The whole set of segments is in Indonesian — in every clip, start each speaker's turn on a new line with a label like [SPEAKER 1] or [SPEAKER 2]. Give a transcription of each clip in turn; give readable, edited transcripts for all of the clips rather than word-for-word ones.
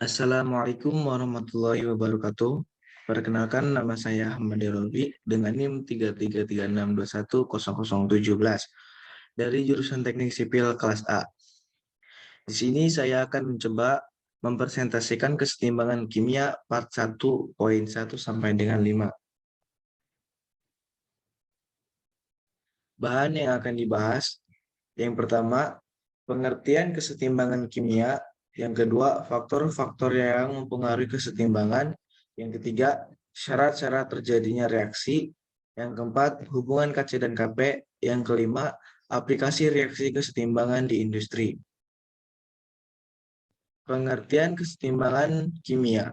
[SPEAKER 1] Assalamualaikum warahmatullahi wabarakatuh. Perkenalkan, nama saya Ahmad Robi dengan NIM 33362100017 dari jurusan Teknik Sipil kelas A. Di sini saya akan mencoba mempresentasikan kesetimbangan kimia part 1.1 sampai dengan 5. Bahan yang akan dibahas, yang pertama, pengertian kesetimbangan kimia. Yang kedua, faktor-faktor yang mempengaruhi kesetimbangan. Yang ketiga, syarat-syarat terjadinya reaksi. Yang keempat, hubungan KC dan KP. Yang kelima, aplikasi reaksi kesetimbangan di industri. Pengertian kesetimbangan kimia.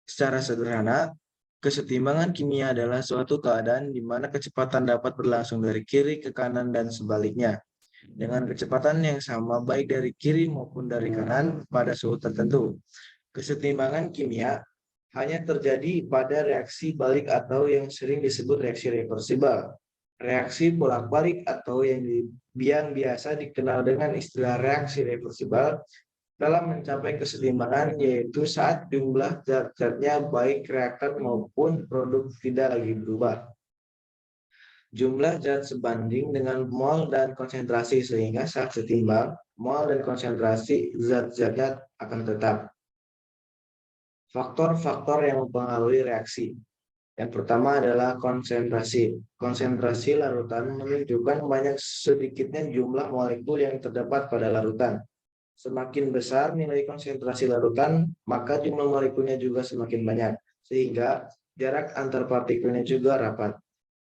[SPEAKER 1] Secara sederhana, kesetimbangan kimia adalah suatu keadaan di mana kecepatan dapat berlangsung dari kiri ke kanan dan sebaliknya, dengan kecepatan yang sama baik dari kiri maupun dari kanan pada suhu tertentu. Kesetimbangan kimia hanya terjadi pada reaksi balik atau yang sering disebut reaksi reversibel. Reaksi bolak-balik atau yang biasa dikenal dengan istilah reaksi reversibel dalam mencapai kesetimbangan, yaitu saat jumlah zat-zatnya baik reaktan maupun produk tidak lagi berubah. Jumlah zat sebanding dengan mol dan konsentrasi, sehingga saat setimbang, mol dan konsentrasi zat-zatnya akan tetap. Faktor-faktor yang mempengaruhi reaksi. Yang pertama adalah konsentrasi. Konsentrasi larutan menunjukkan banyak sedikitnya jumlah molekul yang terdapat pada larutan. Semakin besar nilai konsentrasi larutan, maka jumlah molekulnya juga semakin banyak, sehingga jarak antar partikelnya juga rapat.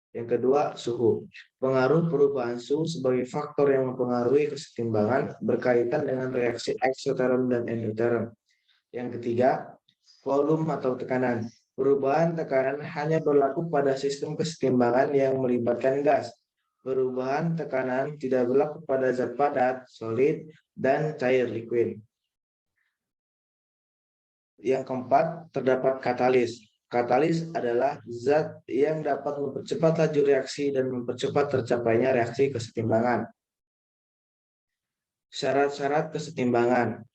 [SPEAKER 1] Yang kedua, suhu. Pengaruh perubahan suhu sebagai faktor yang mempengaruhi kesetimbangan berkaitan dengan reaksi eksoterm dan endoterm. Yang ketiga, volume atau tekanan. Perubahan tekanan hanya berlaku pada sistem kesetimbangan yang melibatkan gas. Perubahan tekanan tidak berlaku pada zat padat, solid, dan cair liquid. Yang keempat, terdapat katalis. Katalis adalah zat yang dapat mempercepat laju reaksi dan mempercepat tercapainya reaksi kesetimbangan. Syarat-syarat kesetimbangan.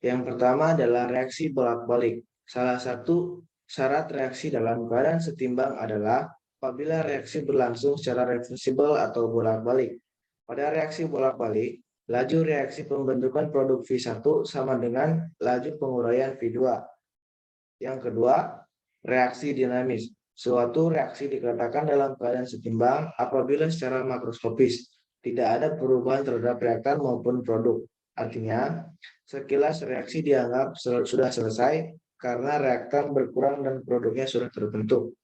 [SPEAKER 1] Yang pertama adalah reaksi bolak-balik. Salah satu syarat reaksi dalam keadaan setimbang adalah apabila reaksi berlangsung secara reversibel atau bolak-balik. Pada reaksi bolak-balik, laju reaksi pembentukan produk V1 sama dengan laju penguraian V2. Yang kedua, reaksi dinamis. Suatu reaksi dikatakan dalam keadaan setimbang apabila secara makroskopis tidak ada perubahan terhadap reaktan maupun produk. Artinya, sekilas reaksi dianggap sudah selesai karena reaktan berkurang dan produknya sudah terbentuk.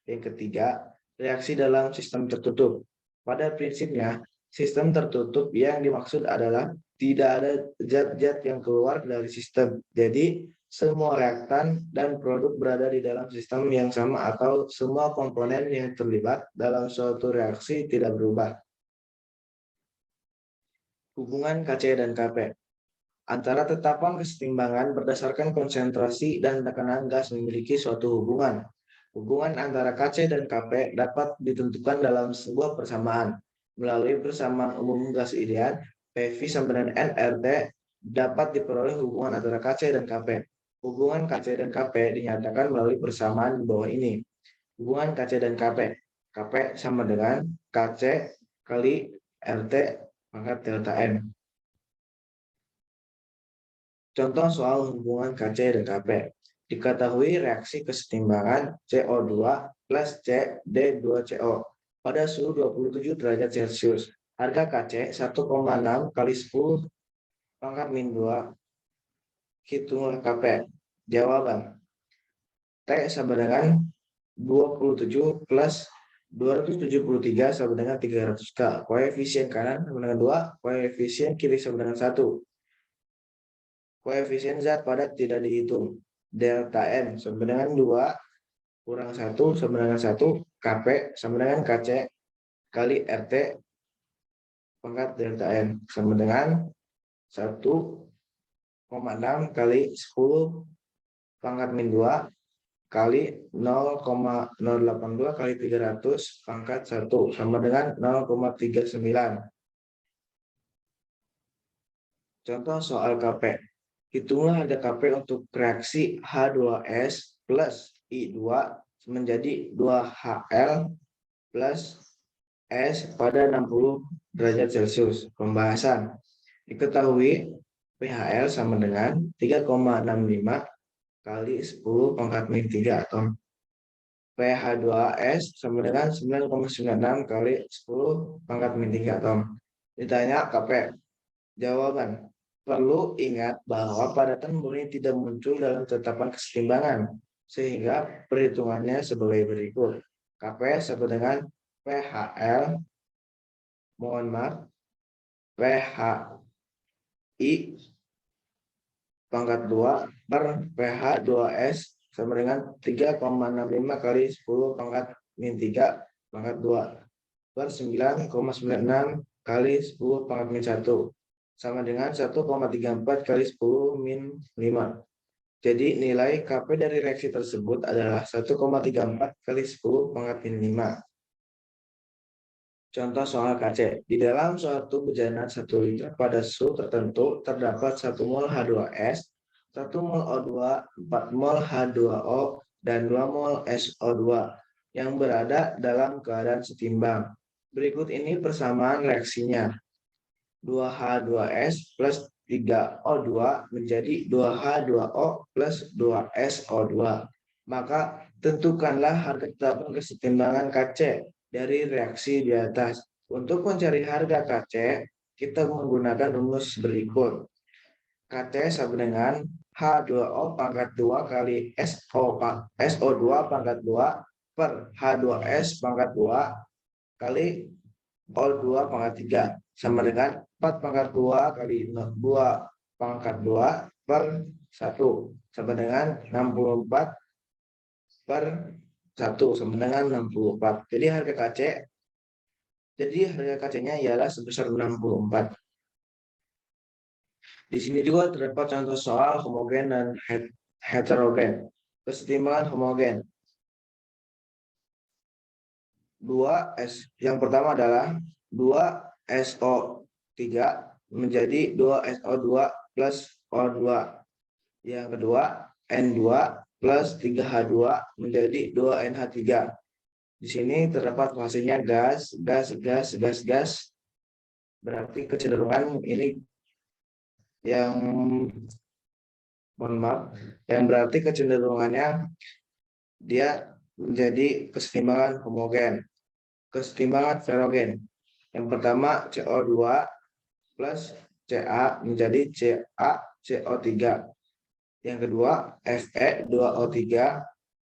[SPEAKER 1] Yang ketiga, reaksi dalam sistem tertutup. Pada prinsipnya, sistem tertutup yang dimaksud adalah tidak ada zat-zat yang keluar dari sistem. Jadi, semua reaktan dan produk berada di dalam sistem yang sama atau semua komponen yang terlibat dalam suatu reaksi tidak berubah. Hubungan KC dan KP. Antara tetapan kesetimbangan berdasarkan konsentrasi dan tekanan gas memiliki suatu hubungan. Hubungan antara KC dan KP dapat ditentukan dalam sebuah persamaan. Melalui persamaan umum gas ideal, PV sama dengan nRT, dapat diperoleh hubungan antara KC dan KP. Hubungan KC dan KP dinyatakan melalui persamaan di bawah ini. Hubungan KC dan KP. KP sama dengan KC kali RT pangkat delta M. Contoh soal hubungan KC dan KP. Diketahui reaksi kesetimbangan CO2 plus CD2CO pada suhu 27 derajat Celcius. Harga KC 1,6 kali 10 pangkat min 2. Hitungan KP. Jawaban. T sama dengan 27 plus 273 sama dengan 300K. Koefisien kanan sama dengan 2, koefisien kiri sama dengan 1. Koefisien zat padat tidak dihitung. Delta N sama dengan 2 kurang 1 sama dengan 1. KP sama dengan KC kali RT pangkat delta N sama dengan 1,6 kali 10 pangkat min 2 kali 0,082 kali 300 pangkat 1 sama dengan 0,39. Contoh soal KP. Hitunglah harga Kp untuk reaksi H2S plus I2 menjadi 2Hl plus S pada 60 derajat Celcius. Pembahasan. Diketahui PHL sama dengan 3,65 kali 10 pangkat min 3 atom. PH2S sama dengan 9,96 kali 10 pangkat min 3 atom. Ditanya Kp. Jawaban. Perlu ingat bahwa padatan murni tidak muncul dalam tetapan kesetimbangan, sehingga perhitungannya sebagai berikut. Kp sama dengan PHL, mohon maaf, PHI pangkat 2 per PH2S sama dengan 3,65 kali 10 pangkat min 3 pangkat 2 per 9,96 kali 10 pangkat min 1 sama dengan 1,34 kali 10 min 5. Jadi nilai Kp dari reaksi tersebut adalah 1,34 kali 10 pangkat min 5. Contoh soal KC. Di dalam suatu bejana 1 liter pada suhu tertentu terdapat 1 mol H2S, 1 mol O2, 4 mol H2O, dan 2 mol SO2 yang berada dalam keadaan setimbang. Berikut ini persamaan reaksinya. 2H2S plus 3O2 menjadi 2H2O plus 2SO2. Maka tentukanlah harga tetapan kesetimbangan Kc dari reaksi di atas. Untuk mencari harga Kc, kita menggunakan rumus berikut. Kc sama dengan H2O pangkat 2 kali SO2 pangkat 2 per H2S pangkat 2 kali O2 pangkat 3 sama dengan 4 pangkat 2 kali 2 pangkat 2 per 1 sama dengan 64 per 1 sama dengan 64. Jadi harga Kc-nya ialah sebesar 64. Di sini juga terdapat contoh soal homogen dan heterogen. Kesetimbangan homogen. 2S. Yang pertama adalah 2SO3 menjadi 2SO2 plus O2. Yang kedua, N2 plus 3H2 menjadi 2NH3. Di sini terdapat fasenya gas, gas, gas, gas, gas. Berarti kecenderungan ini yang, mohon maaf, yang berarti kecenderungannya dia menjadi kesetimbangan homogen. Kesetimbangan heterogen. Yang pertama CO2 plus Ca menjadi CaCO3. Yang kedua Fe2O3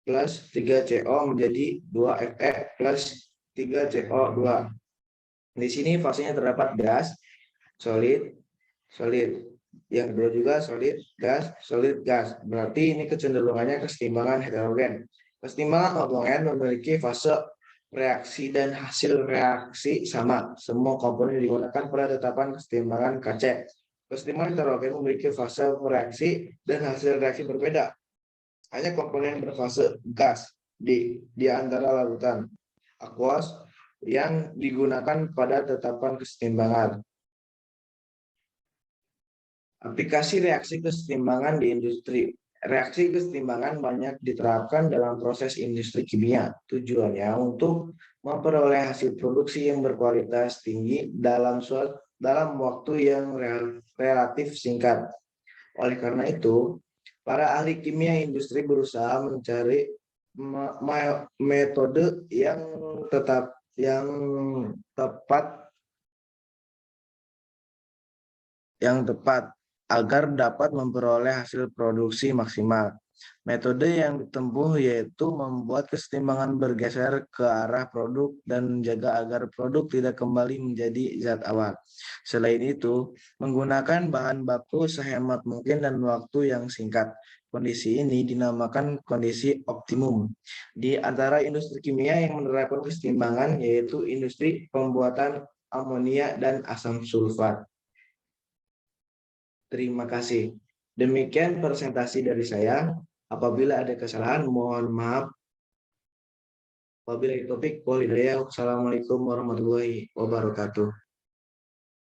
[SPEAKER 1] plus 3CO menjadi 2Fe plus 3CO2. Di sini fasenya terdapat gas, solid, solid. Yang kedua juga solid, gas, solid, gas. Berarti ini kecenderungannya kesetimbangan heterogen. Kesetimbangan homogen memiliki fase reaksi dan hasil reaksi sama. Semua komponen digunakan pada tetapan kesetimbangan Kc. Kesetimbangan heterogen memiliki fase reaksi dan hasil reaksi berbeda. Hanya komponen berfase gas di antara larutan aqueous yang digunakan pada tetapan kesetimbangan. Aplikasi reaksi kesetimbangan di industri. Reaksi kesetimbangan banyak diterapkan dalam proses industri kimia. Tujuannya untuk memperoleh hasil produksi yang berkualitas tinggi dalam waktu yang relatif singkat. Oleh karena itu, para ahli kimia industri berusaha mencari metode yang tepat agar dapat memperoleh hasil produksi maksimal. Metode yang ditempuh yaitu membuat kesetimbangan bergeser ke arah produk dan menjaga agar produk tidak kembali menjadi zat awal. Selain itu, menggunakan bahan baku sehemat mungkin dan waktu yang singkat. Kondisi ini dinamakan kondisi optimum. Di antara industri kimia yang menerapkan kesetimbangan yaitu industri pembuatan amonia dan asam sulfat. Terima kasih. Demikian presentasi dari saya. Apabila ada kesalahan, mohon maaf. Wabillahi taufik wal hidayah. Wassalamualaikum warahmatullahi wabarakatuh.